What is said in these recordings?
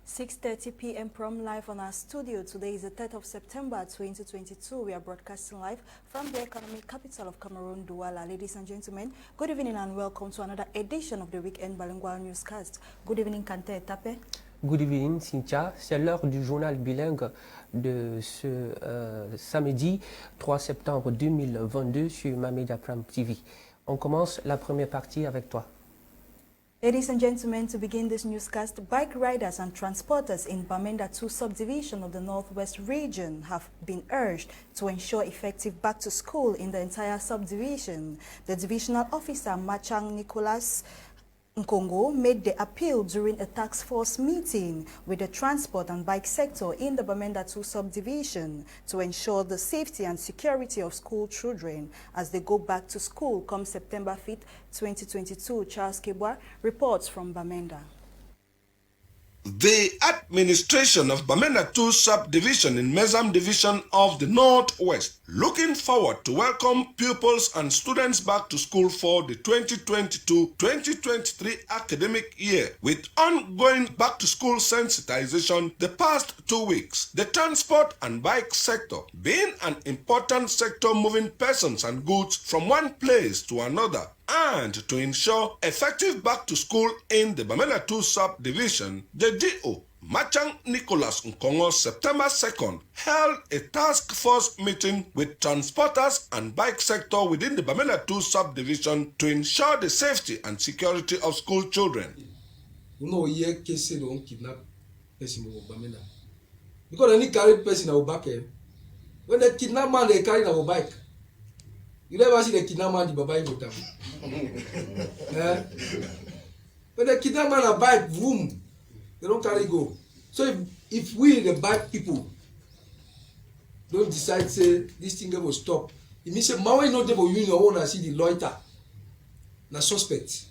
6:30 p.m. from live on our studio. Today is the 3rd of September 2022. We are broadcasting live from the economic capital of Cameroon, Douala. Ladies and gentlemen, good evening and welcome to another edition of the Weekend Bilingual Newscast. Good evening, Kante Tape. Good evening, Cynthia. C'est l'heure du journal bilingue de ce samedi 3 septembre 2022 sur Mamedia Prime TV. On commence la première partie avec toi. Ladies and gentlemen, to begin this newscast, bike riders and transporters in Bamenda 2 subdivision of the Northwest region have been urged to ensure effective back to school in the entire subdivision. The divisional officer, Machang Nicholas Nkongo, made the appeal during a task force meeting with the transport and bike sector in the Bamenda 2 subdivision to ensure the safety and security of school children as they go back to school come September 5th, 2022. Charles Kibwa reports from Bamenda. The administration of Bamenda 2 subdivision in Mezam division of the Northwest looking forward to welcome pupils and students back to school for the 2022-2023 academic year with ongoing back to school sensitization the past 2 weeks. The transport and bike sector being an important sector moving persons and goods from one place to another, and to ensure effective back to school in the Bamenda 2 subdivision, the DO, Machang Nicholas Nkongo, September 2nd, held a task force meeting with transporters and bike sector within the Bamenda 2 subdivision to ensure the safety and security of school children. You know, here cases don't kidnap person in Bamenda. Because any carried person in our back, when they kidnap man, they carry our bike. You never see the kidnap man in the Baba town. When the kidnap man a bike, boom, they don't carry go. So if we the bad people don't decide say this thing will stop, it means say Maui not able you own and see the loiter, na suspect.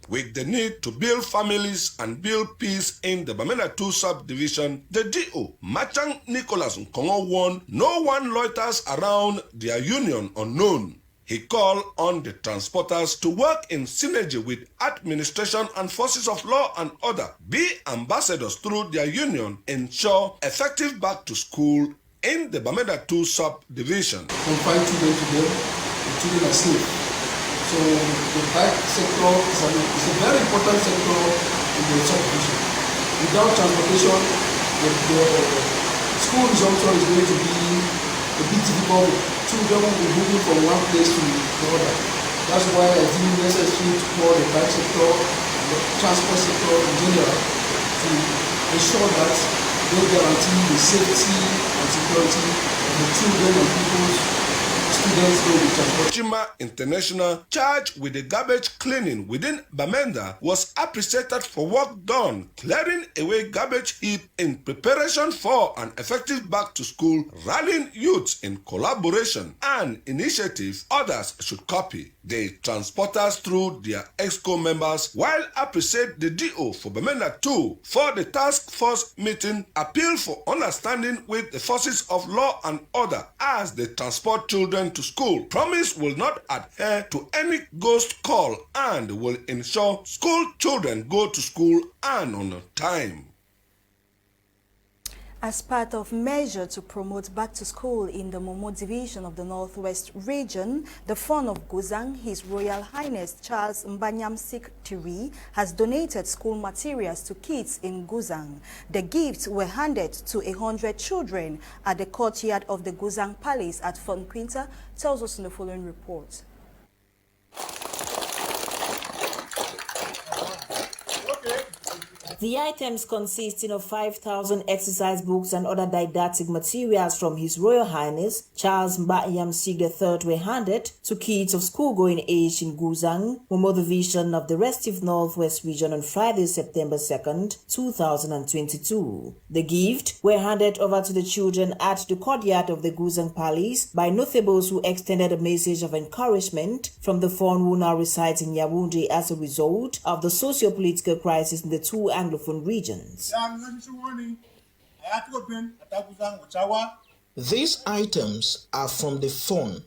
With the need to build families and build peace in the Bamenda 2 subdivision, the DO, Machang Nicholas Nkongo, warned no one loiters around their union unknown. He called on the transporters to work in synergy with administration and forces of law and order, be ambassadors through their union, ensure effective back to school in the Bamenda 2 subdivision. Confine children to them, the children are safe. So the bike sector is a very important sector in the subdivision. Without transportation, the school resumption is going to be a bit difficult. Children will be moving from one place to the other. That's why I think it's necessary to call the bike sector and the transport sector in general to ensure that they guarantee the safety and security of the children and people's students in the transport. Chima International, charged with the garbage cleaning within Bamenda, was appreciated for work done clearing away garbage heap in preparation for an effective back to school, rallying youths in collaboration and initiative others should copy. The transporters through their EXCO members, while appreciate the DO for Bamenda 2 for the task force meeting, appeal for understanding with the forces of law and order as they transport children to school. Promise will not adhere to any ghost call and will ensure school children go to school and on time. As part of measure to promote back to school in the Momo division of the Northwest region, the Fon of Guzang, His Royal Highness Charles Mbanyam Sik Tiri, has donated school materials to kids in Guzang. The gifts were handed to 100 children at the courtyard of the Guzang Palace at Fon Quinta, tells us in the following report. The items consisting of 5,000 exercise books and other didactic materials from His Royal Highness Charles Mbanyam Sik III were handed to kids of school-going age in Guzang, Momo division of the restive Northwest region on Friday, September 2nd, 2022. The gift were handed over to the children at the courtyard of the Guzang Palace by notables who extended a message of encouragement from the Fon who now resides in Yaoundé as a result of the socio-political crisis in the two Anglophone regions. These items are from the phone,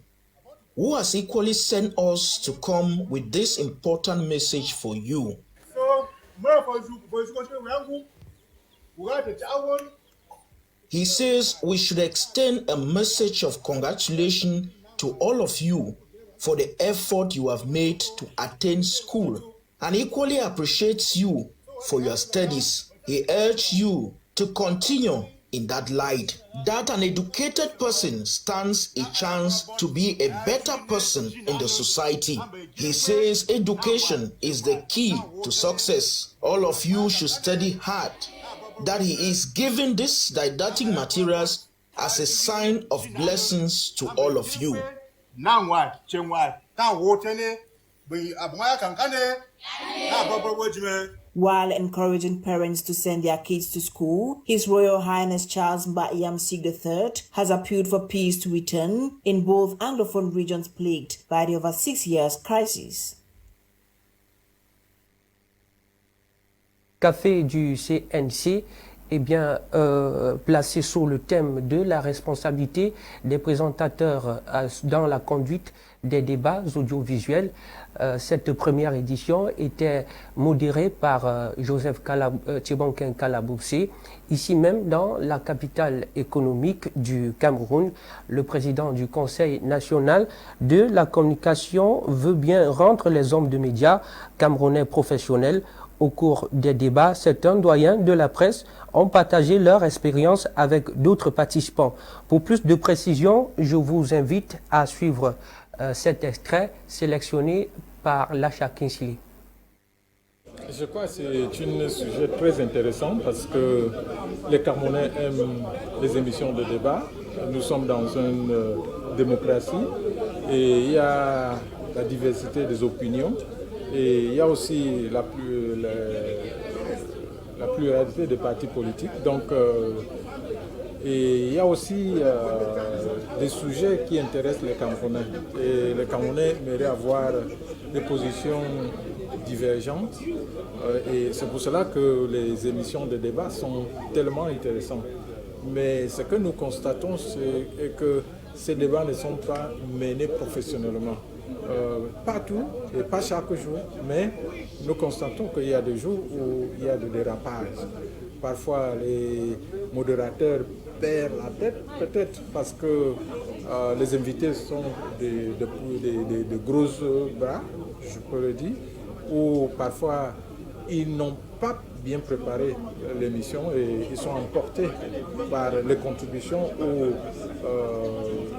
who has equally sent us to come with this important message for you. He says we should extend a message of congratulations to all of you for the effort you have made to attend school, and equally appreciates you for your studies. He urged you to continue in that light, that an educated person stands a chance to be a better person in the society. He says education is the key to success. All of you should study hard, that he is giving these didactic materials as a sign of blessings to all of you. While encouraging parents to send their kids to school, His Royal Highness Charles Mbah Sig III has appealed for peace to return in both Anglophone regions plagued by the over 6 years crisis. Café du CNC placé sur le thème de la responsabilité des présentateurs dans la conduite des débats audiovisuels. Cette première édition était modérée par Joseph Tchébonken Kalaboussé, ici même dans la capitale économique du Cameroun. Le président du Conseil national de la communication veut bien rendre les hommes de médias camerounais professionnels. Au cours des débats, certains doyens de la presse ont partagé leur expérience avec d'autres participants. Pour plus de précision, je vous invite à suivre cet extrait sélectionné par Lacha Kinsley. Je crois que c'est un sujet très intéressant parce que les Camerounais aiment les émissions de débat. Nous sommes dans une démocratie et il y a la diversité des opinions. Et il y a aussi la pluralité des partis politiques. Donc, et il y a aussi des sujets qui intéressent les Camerounais. Et les Camerounais aimeraient avoir des positions divergentes. Et c'est pour cela que les émissions de débat sont tellement intéressantes. Mais ce que nous constatons, c'est que ces débats ne sont pas menés professionnellement. Pas tout et pas chaque jour, mais nous constatons qu'il y a des jours où il y a des dérapages. Parfois, les modérateurs perdent la tête, peut-être parce que les invités sont de gros bras, je peux le dire, ou parfois ils n'ont pas bien préparé l'émission et ils sont emportés par les contributions ou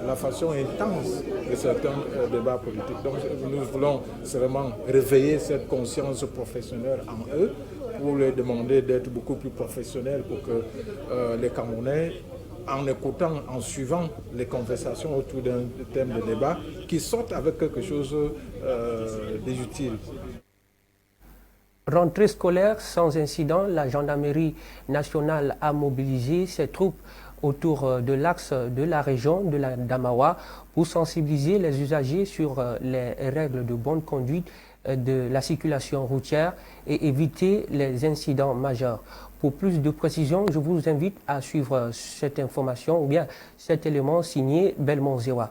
la façon intense de certains débats politiques. Donc nous voulons vraiment réveiller cette conscience professionnelle en eux pour leur demander d'être beaucoup plus professionnels pour que les Camerounais, en écoutant, en suivant les conversations autour d'un thème de débat, qui sortent avec quelque chose d'utile. Rentrée scolaire sans incident, la gendarmerie nationale a mobilisé ses troupes autour de l'axe de la région de la Damawa pour sensibiliser les usagers sur les règles de bonne conduite de la circulation routière et éviter les incidents majeurs. Pour plus de précision, je vous invite à suivre cette information ou bien cet élément signé Belmont Zewa.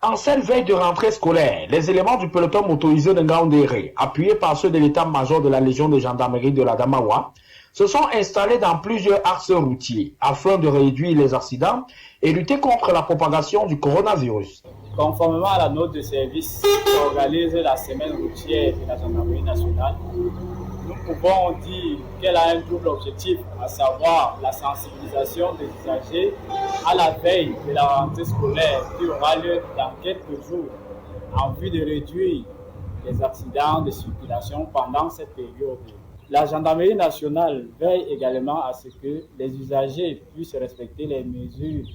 En cette veille de rentrée scolaire, les éléments du peloton motorisé de Ngaoundéré, appuyés par ceux de l'état-major de la Légion de gendarmerie de la Damawa, se sont installés dans plusieurs axes routiers afin de réduire les accidents et lutter contre la propagation du coronavirus. Conformément à la note de service qui organise la semaine routière de la gendarmerie nationale, nous pouvons dire qu'elle a un double objectif, à savoir la sensibilisation des usagers à la veille de la rentrée scolaire qui aura lieu dans quelques jours en vue de réduire les accidents de circulation pendant cette période. La gendarmerie nationale veille également à ce que les usagers puissent respecter les mesures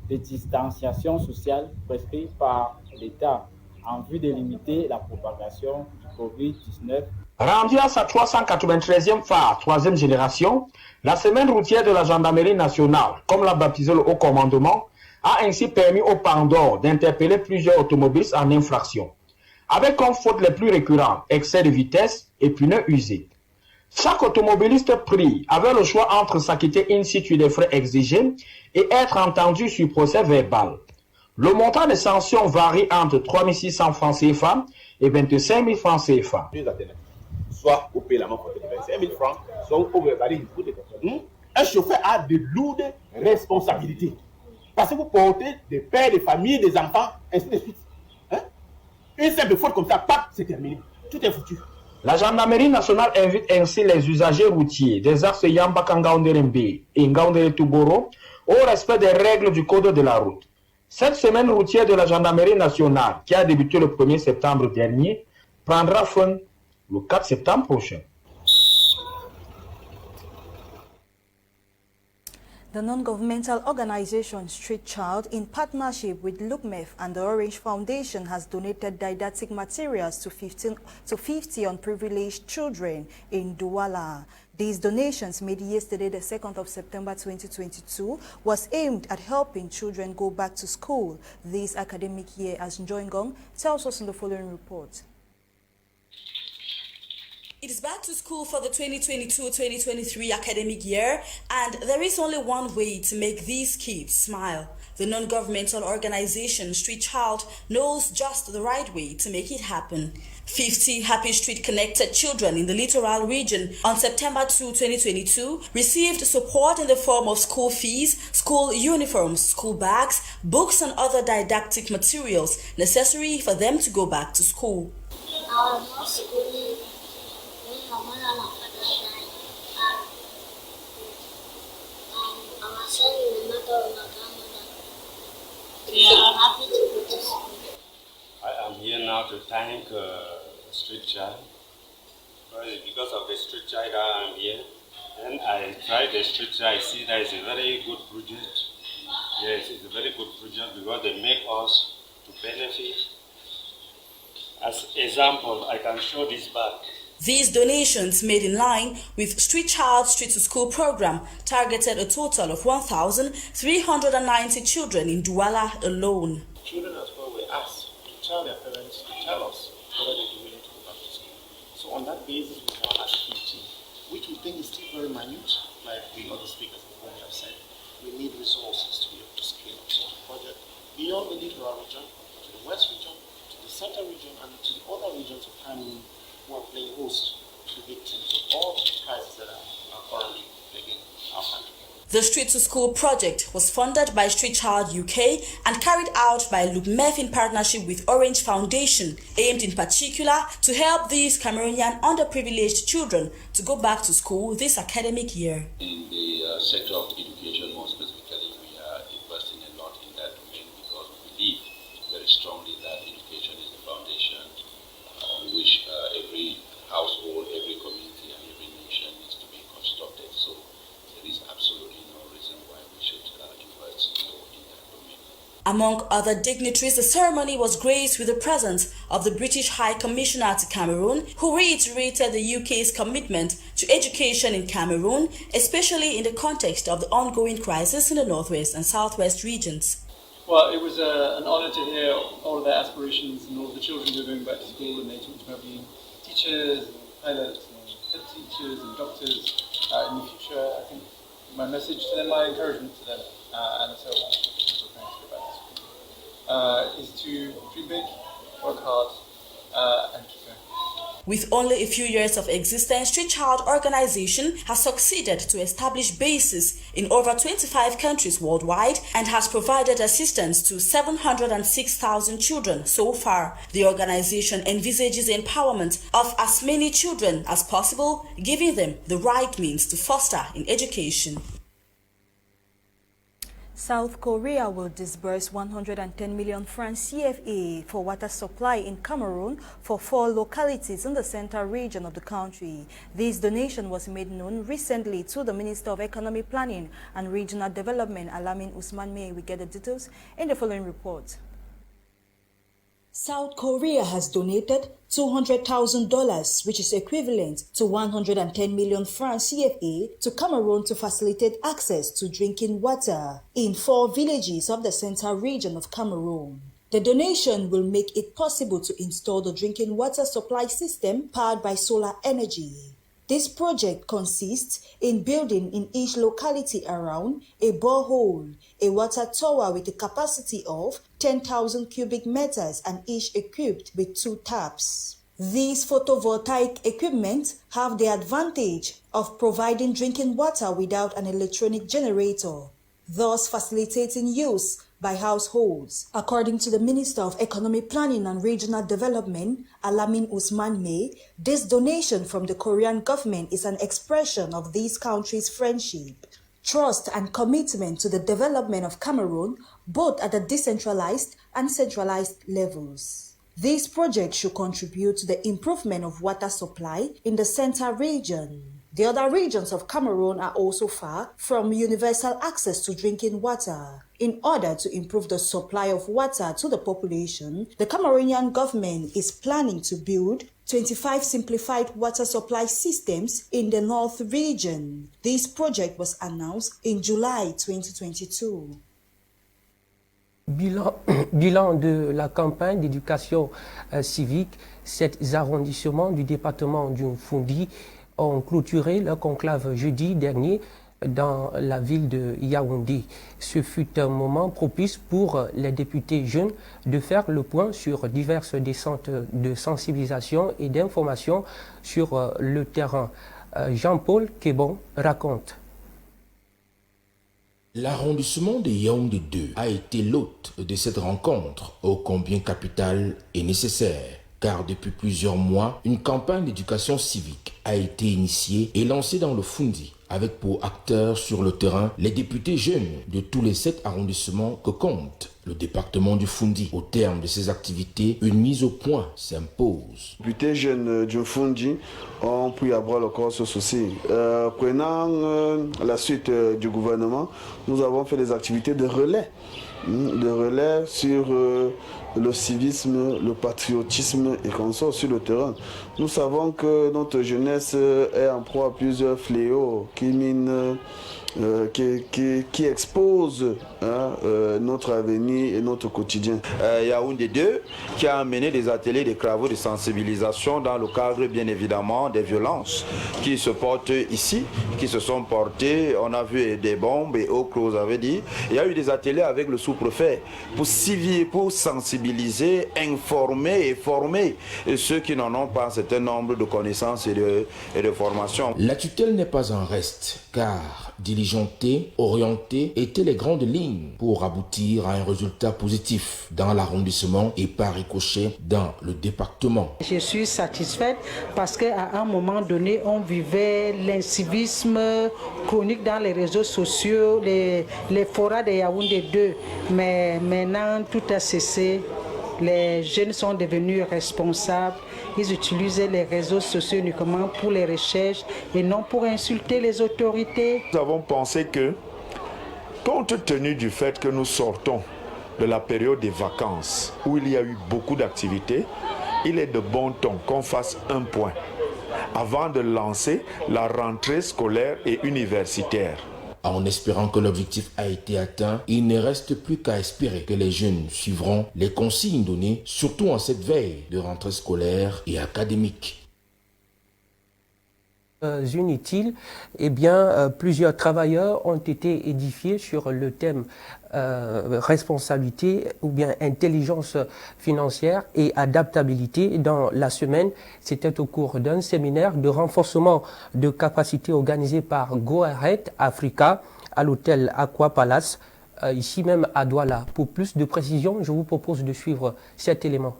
de distanciation sociale prescrites par l'État en vue de limiter la propagation du Covid-19. Rendue à sa 393e phare, 3e génération, la semaine routière de la gendarmerie nationale, comme l'a baptisé le haut commandement, a ainsi permis au Pandore d'interpeller plusieurs automobilistes en infraction, avec comme faute les plus récurrentes excès de vitesse et pneus usés. Chaque automobiliste pris avait le choix entre s'acquitter in situ des frais exigés et être entendu sur procès verbal. Le montant des sanctions varie entre 3 600 francs CFA et 25 000 francs CFA. Soit vous payez l'amende pour 25 000 francs, soit vous verbalisez une faute de personne. Un chauffeur a de lourdes responsabilités. Parce que vous portez des pères, des familles, des enfants, ainsi de suite. Une simple faute comme ça, paf, c'est terminé. Tout est foutu. La gendarmerie nationale invite ainsi les usagers routiers des axes Yamba Ngaounderembe et Ngaoundere Touboro au respect des règles du code de la route. Cette semaine routière de la gendarmerie nationale, qui a débuté le 1er septembre dernier, prendra fin le 4 septembre prochain. The non-governmental organization Street Child, in partnership with LUCMEF and the Orange Foundation, has donated didactic materials to 50 unprivileged children in Douala. These donations, made yesterday, the 2nd of September 2022, was aimed at helping children go back to school this academic year, as Njoingong tells us in the following report. It is back to school for the 2022-2023 academic year, and there is only one way to make these kids smile. The non-governmental organization Street Child knows just the right way to make it happen. 50 Happy Street connected children in the littoral region on September 2, 2022 received support in the form of school fees, school uniforms, school bags, books and other didactic materials necessary for them to go back to school. I am here now to thank Street Child. Because of the Street Child I am here. And I tried the Street Child. I see that it's a very good project. Yes, it's a very good project because they make us to benefit. As example, I can show this bag. These donations, made in line with Street Child Street to School program, targeted a total of 1,390 children in Douala alone. Children as well were asked to tell their parents to tell us whether they'd be willing to go back to school. So on that basis, we now ask 50, which we think is still very minute, like the other speakers before me have said. We need resources to be able to scale up such a project beyond the littoral region, to the west region, to the center region, and to the other regions of Cameroon who are playing host to the victims of all the crises that are currently plaguing our country. The Street to School project was funded by Street Child UK and carried out by LUCMEF in partnership with Orange Foundation, aimed in particular to help these Cameroonian underprivileged children to go back to school this academic year. In the sector of education, more specifically, we are investing a lot in that domain because we believe very strongly that education is the foundation on which every household, every community, and every nation needs to be constructed. So there is absolutely no reason why we should invest more in that domain. Among other dignitaries, the ceremony was graced with the presence of the British High Commissioner to Cameroon, who reiterated the UK's commitment to education in Cameroon, especially in the context of the ongoing crisis in the northwest and southwest regions. Well, it was an honour to hear all of their aspirations and all of the children who are going back to school, and they talked about being teachers, pilots, and head teachers and doctors in the future. I think my message to them, my encouragement to them, and so on, so thanks to go back to school, is to dream big, work hard, and keep going. With only a few years of existence, Street Child organization has succeeded to establish bases in over 25 countries worldwide and has provided assistance to 706,000 children so far. The organization envisages the empowerment of as many children as possible, giving them the right means to foster in education. South Korea will disburse 110 million francs CFA for water supply in Cameroon for 4 localities in the central region of the country. This donation was made known recently to the Minister of Economic Planning and Regional Development, Alamin Usman. May we get the details in the following report. South Korea has donated $200,000, which is equivalent to 110 million francs CFA, to Cameroon to facilitate access to drinking water in 4 villages of the central region of Cameroon. The donation will make it possible to install the drinking water supply system powered by solar energy. This project consists in building in each locality around a borehole, a water tower with a capacity of 10,000 cubic meters and each equipped with 2 taps. These photovoltaic equipment have the advantage of providing drinking water without an electronic generator, thus facilitating use by households. According to the Minister of Economic Planning and Regional Development, Alamin Usman May, this donation from the Korean government is an expression of these countries' friendship, trust and commitment to the development of Cameroon, both at the decentralized and centralized levels. This project should contribute to the improvement of water supply in the Center region. The other regions of Cameroon are also far from universal access to drinking water. In order to improve the supply of water to the population, the Cameroonian government is planning to build 25 simplified water supply systems in the North region. This project was announced in July 2022. Bilan de la campagne d'éducation civique, 7 arrondissements du département du Fundi ont clôturé leur conclave jeudi dernier dans la ville de Yaoundé. Ce fut un moment propice pour les députés jeunes de faire le point sur diverses descentes de sensibilisation et d'information sur le terrain. Jean-Paul Kébon raconte. L'arrondissement de Yaoundé 2 a été l'hôte de cette rencontre, ô combien capitale et nécessaire. Car depuis plusieurs mois, une campagne d'éducation civique a été initiée et lancée dans le Fundi, avec pour acteurs sur le terrain les députés jeunes de tous les 7 arrondissements que compte le département du Fundi. Au terme de ces activités, une mise au point s'impose. Les députés jeunes du Fundi ont pris à bras le corps ce souci. Prenant la suite du gouvernement, nous avons fait des activités de relais sur le civisme, le patriotisme et qu'on sort sur le terrain. Nous savons que notre jeunesse est en proie à plusieurs fléaux qui minent, qui exposent notre avenir et notre quotidien. Yaoundé 2 qui a mené des ateliers, des travaux de sensibilisation dans le cadre bien évidemment des violences qui se portent ici, qui se sont portées. On a vu des bombes et autres, vous avez dit. Il y a eu des ateliers avec le sous-préfet pour sensibiliser, informer et former ceux qui n'en ont pas un certain nombre de connaissances et de formations. La tutelle n'est pas en reste, car diligenter, orienter étaient les grandes lignes pour aboutir à un résultat positif dans l'arrondissement et par ricochet dans le département. Je suis satisfaite parce qu'à un moment donné, on vivait l'incivisme chronique dans les réseaux sociaux, les forats de Yaoundé 2. Mais maintenant, tout a cessé. Les jeunes sont devenus responsables. Ils utilisaient les réseaux sociaux uniquement pour les recherches et non pour insulter les autorités. Nous avons pensé que, compte tenu du fait que nous sortons de la période des vacances où il y a eu beaucoup d'activités, il est de bon ton qu'on fasse un point avant de lancer la rentrée scolaire et universitaire. En espérant que l'objectif a été atteint, il ne reste plus qu'à espérer que les jeunes suivront les consignes données, surtout en cette veille de rentrée scolaire et académique. Inutiles, eh bien, plusieurs travailleurs ont été édifiés sur le thème responsabilité ou bien intelligence financière et adaptabilité dans la semaine. C'était au cours d'un séminaire de renforcement de capacités organisé par Go Ahead Africa à l'hôtel Aqua Palace, ici même à Douala. Pour plus de précision, je vous propose de suivre cet élément.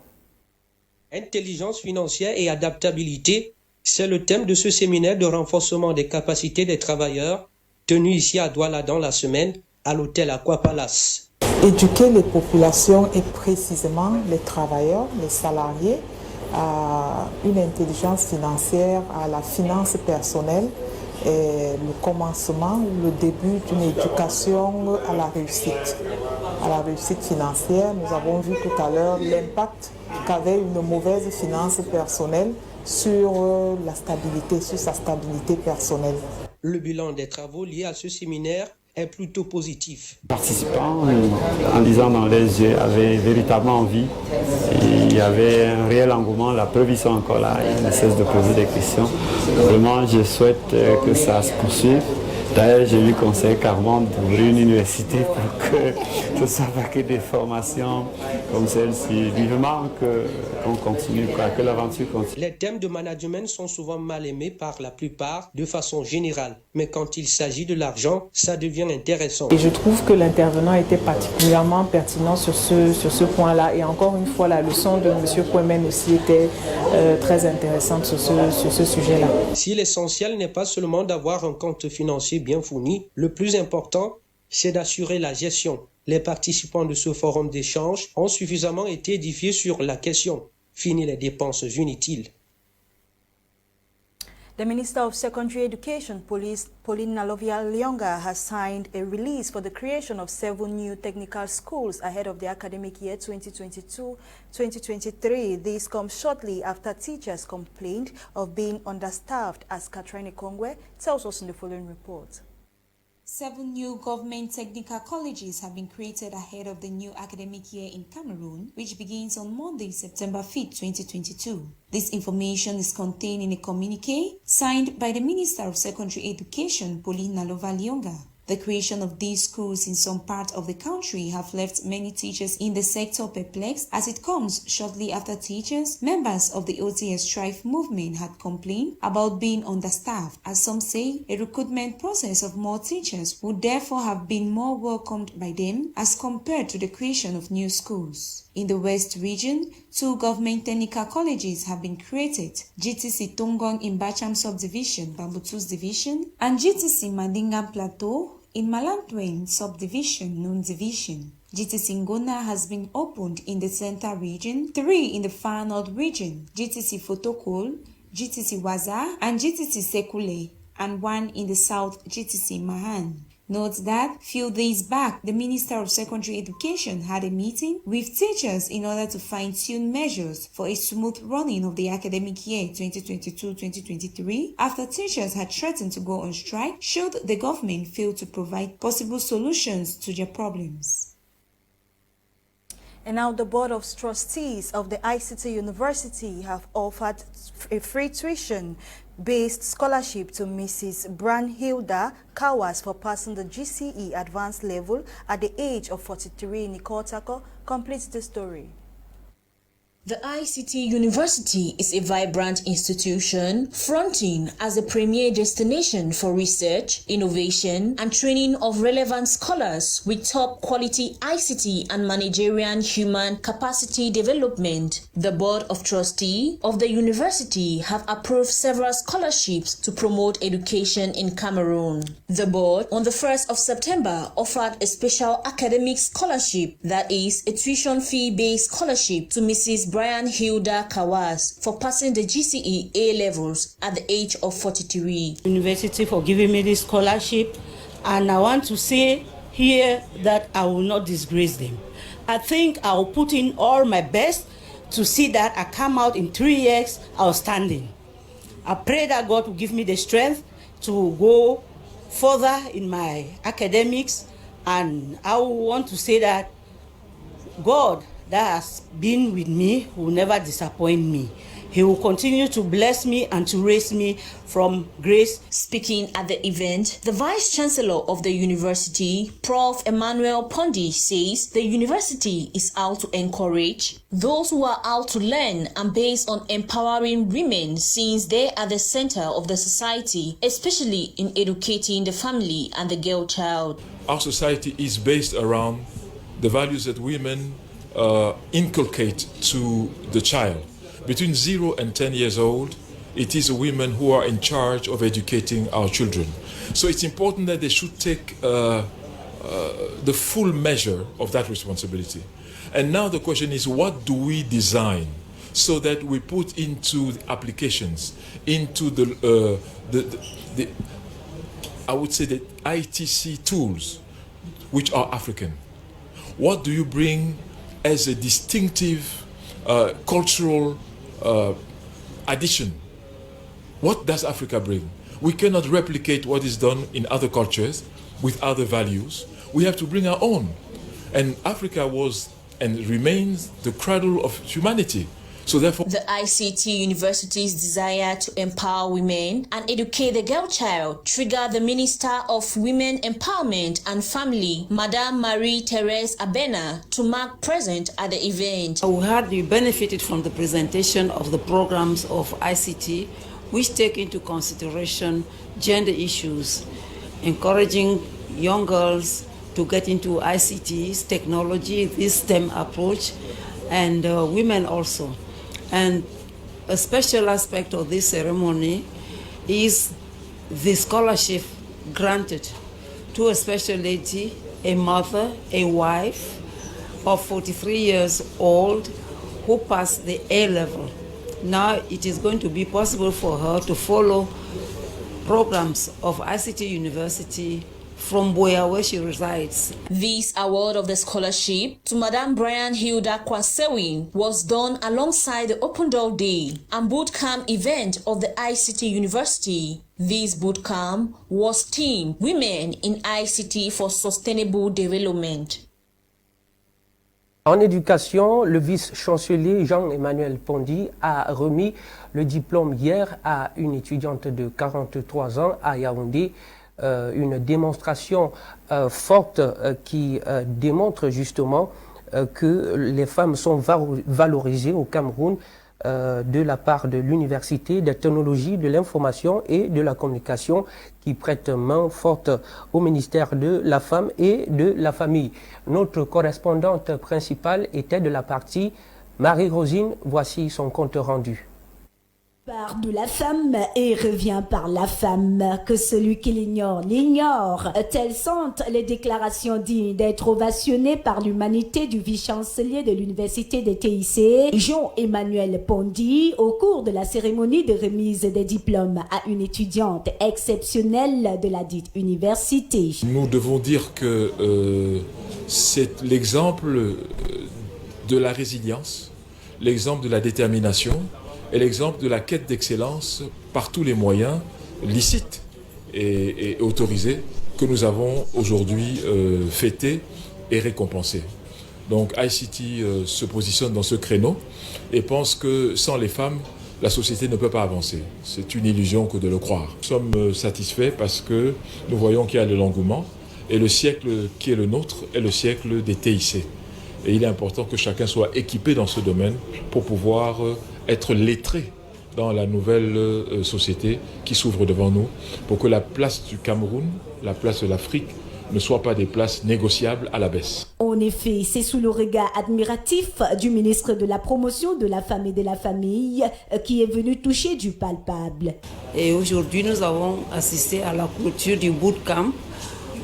Intelligence financière et adaptabilité, c'est le thème de ce séminaire de renforcement des capacités des travailleurs tenu ici à Douala dans la semaine à l'hôtel Aqua Palace. Éduquer les populations et précisément les travailleurs, les salariés à une intelligence financière, à la finance personnelle est le commencement ou le début d'une éducation à la réussite. À la réussite financière, nous avons vu tout à l'heure l'impact qu'avait une mauvaise finance personnelle sur la stabilité, sur sa stabilité personnelle. Le bilan des travaux liés à ce séminaire est plutôt positif. Participants, en disant dans les yeux, avaient véritablement envie. Il y avait un réel engouement. La preuve, ils sont encore là. Ils ne cessent de poser des questions. Vraiment, je souhaite que ça se poursuive. D'ailleurs, j'ai eu conseil carrément d'ouvrir une université pour que ce ne soit pas que des formations comme celle-ci. Vivement qu'on continue, que l'aventure continue. Les thèmes de management sont souvent mal aimés par la plupart de façon générale. Mais quand il s'agit de l'argent, ça devient intéressant. Et je trouve que l'intervenant était particulièrement pertinent sur ce point-là. Et encore une fois, la leçon de M. Kouemen aussi était très intéressante sur ce sujet-là. Si l'essentiel n'est pas seulement d'avoir un compte financier bien fourni, le plus important, c'est d'assurer la gestion. Les participants de ce forum d'échange ont suffisamment été édifiés sur la question. Fini les dépenses inutiles. The Minister of Secondary Education, Pauline Nalovial-Lyonga, has signed a release for the creation of 7 new technical schools ahead of the academic year 2022-2023. This comes shortly after teachers complained of being understaffed, as Katrine Kongwe tells us in the following report. 7 new government technical colleges have been created ahead of the new academic year in Cameroon, which begins on Monday, September 5, 2022. This information is contained in a communiqué signed by the Minister of Secondary Education, Pauline Nalovial-Lyonga. The creation of these schools in some parts of the country have left many teachers in the sector perplexed, as it comes shortly after teachers, members of the OTS Strive movement, had complained about being understaffed. As some say, a recruitment process of more teachers would therefore have been more welcomed by them as compared to the creation of new schools. In the West region, 2 government technical colleges have been created, GTC Tongong in Bacham Subdivision, Bambutus Division, and GTC Mandinga Plateau in Malantwen Subdivision, Nun Division. GTC Ngona has been opened in the Center region, 3 in the Far North region, GTC Fotokol, GTC Waza, and GTC Sekule, and 1 in the South, GTC Mahan. Note that few days back, the Minister of Secondary Education had a meeting with teachers in order to fine-tune measures for a smooth running of the academic year 2022-2023 after teachers had threatened to go on strike should the government fail to provide possible solutions to their problems. And now the Board of Trustees of the ICT University have offered a free tuition-based scholarship to Mrs. Branhilda Kawas for passing the GCE advanced level at the age of 43. Nikotako completes the story. The ICT University is a vibrant institution fronting as a premier destination for research, innovation, and training of relevant scholars with top quality ICT and managerial human capacity development. The Board of Trustees of the university have approved several scholarships to promote education in Cameroon. The board, on the 1st of September, offered a special academic scholarship, that is, a tuition fee-based scholarship to Mrs. Brian Hilda Kawas for passing the GCE A-levels at the age of 43. University for giving me this scholarship, and I want to say here that I will not disgrace them. I think I will put in all my best to see that I come out in 3 years outstanding. I pray that God will give me the strength to go further in my academics, and I want to say that God that has been with me will never disappoint me. He will continue to bless me and to raise me from grace. Speaking at the event, the Vice Chancellor of the university, Prof. Emmanuel Pondi, says the university is out to encourage those who are out to learn and based on empowering women, since they are the center of the society, especially in educating the family and the girl child. Our society is based around the values that women inculcate to the child. Between 0 and 10 years old, it is women who are in charge of educating our children. So it's important that they should take the full measure of that responsibility. And now the question is, what do we design so that we put into the applications, into the I would say the ITC tools, which are African? What do you bring as a distinctive cultural addition? What does Africa bring? We cannot replicate what is done in other cultures, with other values, we have to bring our own. And Africa was and remains the cradle of humanity. So therefore, the ICT University's desire to empower women and educate the girl child triggered the Minister of Women Empowerment and Family, Madame Marie-Thérèse Abena, to mark present at the event. We benefited from the presentation of the programs of ICT, which take into consideration gender issues, encouraging young girls to get into ICTs, technology, this STEM approach, and women also. And a special aspect of this ceremony is the scholarship granted to a special lady, a mother, a wife of 43 years old who passed the A level. Now it is going to be possible for her to follow programs of ICT University from where she resides. This award of the scholarship to Madame Brian Hilda Kwasewin was done alongside the Open Door Day and Bootcamp event of the ICT University. This bootcamp was themed Women in ICT for Sustainable Development. En éducation, le vice-chancelier Jean-Emmanuel Pondy a remis le diplôme hier à une étudiante de 43 ans à Yaoundé. Une démonstration forte qui démontre justement que les femmes sont valorisées au Cameroun de la part de l'Université des technologies de l'information et de la communication qui prête main forte au ministère de la Femme et de la Famille. Notre correspondante principale était de la partie Marie-Rosine. Voici son compte rendu. Part de la femme et revient par la femme, que celui qui l'ignore l'ignore. Telles sont les déclarations dignes d'être ovationnées par l'humanité du vice-chancelier de l'université de TIC, Jean-Emmanuel Pondy, au cours de la cérémonie de remise des diplômes à une étudiante exceptionnelle de la dite université. Nous devons dire que c'est l'exemple de la résilience, l'exemple de la détermination, et l'exemple de la quête d'excellence par tous les moyens licites et autorisés que nous avons aujourd'hui fêtés et récompensés. Donc ICT se positionne dans ce créneau et pense que sans les femmes, la société ne peut pas avancer. C'est une illusion que de le croire. Nous sommes satisfaits parce que nous voyons qu'il y a de l'engouement et le siècle qui est le nôtre est le siècle des TIC. Et il est important que chacun soit équipé dans ce domaine pour pouvoir être lettré dans la nouvelle société qui s'ouvre devant nous, pour que la place du Cameroun, la place de l'Afrique, ne soient pas des places négociables à la baisse. En effet, c'est sous le regard admiratif du ministre de la Promotion de la Femme et de la Famille qui est venu toucher du palpable. Et aujourd'hui, nous avons assisté à la clôture du bootcamp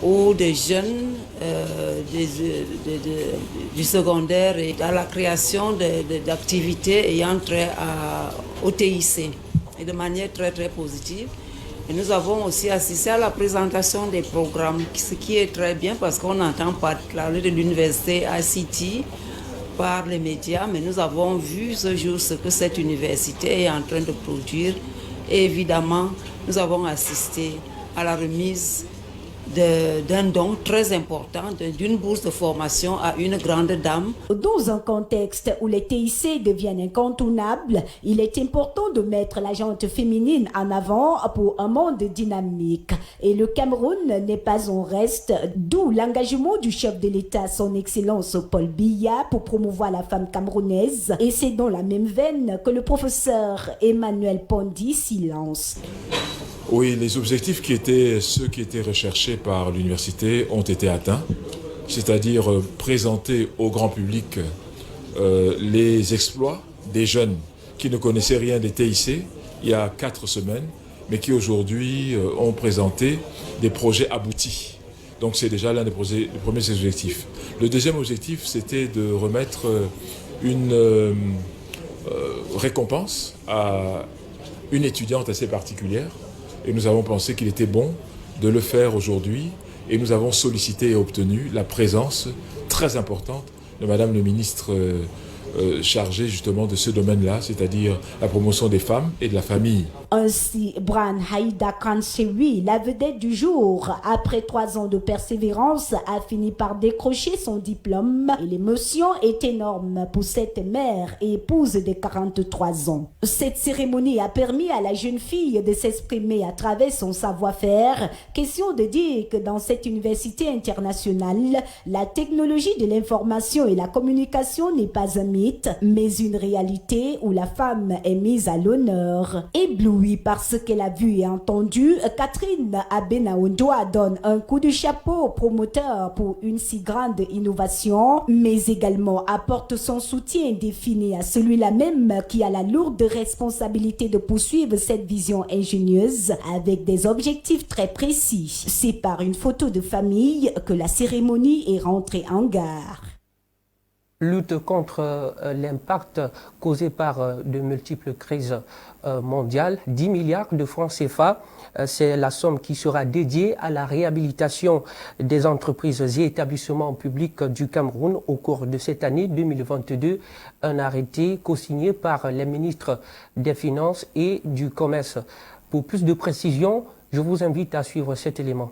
où des jeunes du secondaire et à la création d'activités ayant trait au TIC et de manière très très positive. Et nous avons aussi assisté à la présentation des programmes, ce qui est très bien parce qu'on entend parler de l'université ICT par les médias, mais nous avons vu ce jour ce que cette université est en train de produire. Et évidemment, nous avons assisté à la remise d'un don très important, d'une bourse de formation à une grande dame. Dans un contexte où les TIC deviennent incontournables, il est important de mettre la gente féminine en avant pour un monde dynamique. Et le Cameroun n'est pas en reste, d'où l'engagement du chef de l'État, son Excellence Paul Biya, pour promouvoir la femme camerounaise. Et c'est dans la même veine que le professeur Emmanuel Pondy s'y lance. Oui, les objectifs qui étaient ceux qui étaient recherchés par l'université ont été atteints, c'est-à-dire présenter au grand public les exploits des jeunes qui ne connaissaient rien des TIC il y a 4 semaines, mais qui aujourd'hui ont présenté des projets aboutis. Donc c'est déjà l'un des premiers objectifs. Le deuxième objectif, c'était de remettre une récompense à une étudiante assez particulière. Et nous avons pensé qu'il était bon de le faire aujourd'hui. Et nous avons sollicité et obtenu la présence très importante de Madame le ministre chargé justement de ce domaine-là, c'est-à-dire la promotion des femmes et de la famille. Ainsi, Brian Haïda Kansewi, la vedette du jour, après 3 ans de persévérance, a fini par décrocher son diplôme et l'émotion est énorme pour cette mère et épouse de 43 ans. Cette cérémonie a permis à la jeune fille de s'exprimer à travers son savoir-faire. Question de dire que dans cette université internationale, la technologie de l'information et la communication n'est pas un mythe, mais une réalité où la femme est mise à l'honneur. Éblouie par ce qu'elle a vu et entendu, Catherine Abenaondoa donne un coup de chapeau au promoteur pour une si grande innovation, mais également apporte son soutien indéfini à celui-là même qui a la lourde responsabilité de poursuivre cette vision ingénieuse avec des objectifs très précis. C'est par une photo de famille que la cérémonie est rentrée en gare. Lutte contre l'impact causé par de multiples crises mondiales, 10 milliards de francs CFA, c'est la somme qui sera dédiée à la réhabilitation des entreprises et établissements publics du Cameroun au cours de cette année 2022. Un arrêté co-signé par les ministres des Finances et du Commerce. Pour plus de précisions, je vous invite à suivre cet élément.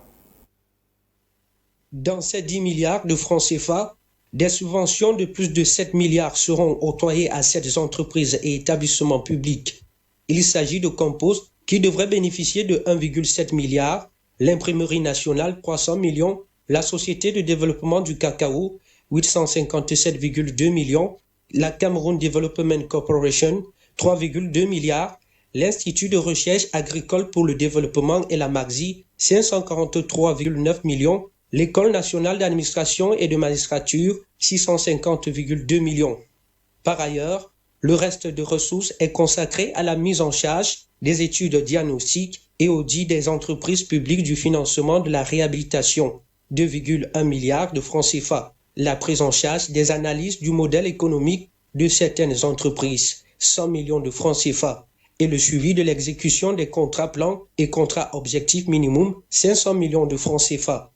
Dans ces 10 milliards de francs CFA, des subventions de plus de 7 milliards seront octroyées à ces entreprises et établissements publics. Il s'agit de Compost qui devrait bénéficier de 1,7 milliard, l'imprimerie nationale 300 millions, la Société de développement du cacao 857,2 millions, la Cameroun Development Corporation 3,2 milliards, l'Institut de recherche agricole pour le développement et la MAGSI 543,9 millions, l'École nationale d'administration et de magistrature, 650,2 millions. Par ailleurs, le reste de ressources est consacré à la mise en charge des études diagnostiques et audits des entreprises publiques du financement de la réhabilitation, 2,1 milliards de francs CFA. La prise en charge des analyses du modèle économique de certaines entreprises, 100 millions de francs CFA. Et le suivi de l'exécution des contrats plans et contrats objectifs minimum, 500 millions de francs CFA.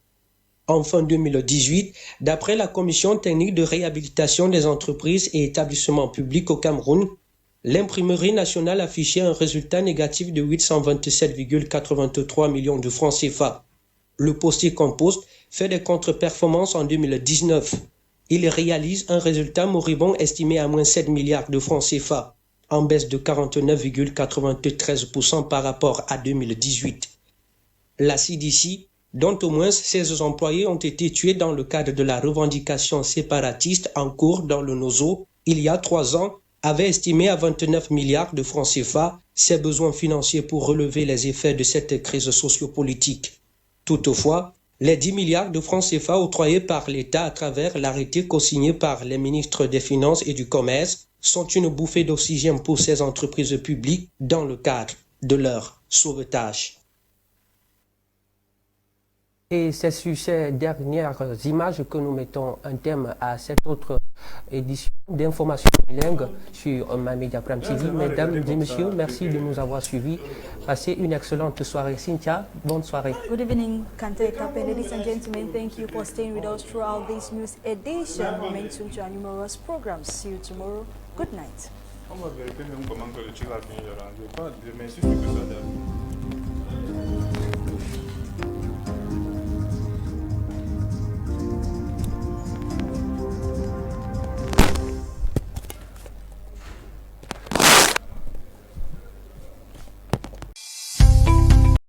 En fin 2018, d'après la Commission technique de réhabilitation des entreprises et établissements publics au Cameroun, l'imprimerie nationale affichait un résultat négatif de 827,83 millions de francs CFA. Le postier Compost fait des contre-performances en 2019. Il réalise un résultat moribond estimé à moins 7 milliards de francs CFA, en baisse de 49,93% par rapport à 2018. La CDC, dont au moins 16 employés ont été tués dans le cadre de la revendication séparatiste en cours dans le Nozo, il y a 3 ans, avait estimé à 29 milliards de francs CFA ses besoins financiers pour relever les effets de cette crise sociopolitique. Toutefois, les 10 milliards de francs CFA octroyés par l'État à travers l'arrêté co-signé par les ministres des Finances et du Commerce sont une bouffée d'oxygène pour ces entreprises publiques dans le cadre de leur sauvetage. Et c'est sur ces dernières images que nous mettons un thème à cette autre édition d'information bilingue sur Mamedia Prime TV. Mesdames et messieurs, merci de nous avoir suivis. Passez une excellente soirée. Cynthia, bonne soirée. Good evening, Kante Kape. Ladies and gentlemen, thank you for staying with us throughout this news edition. Remain tuned to our numerous programs. See you tomorrow. Good night.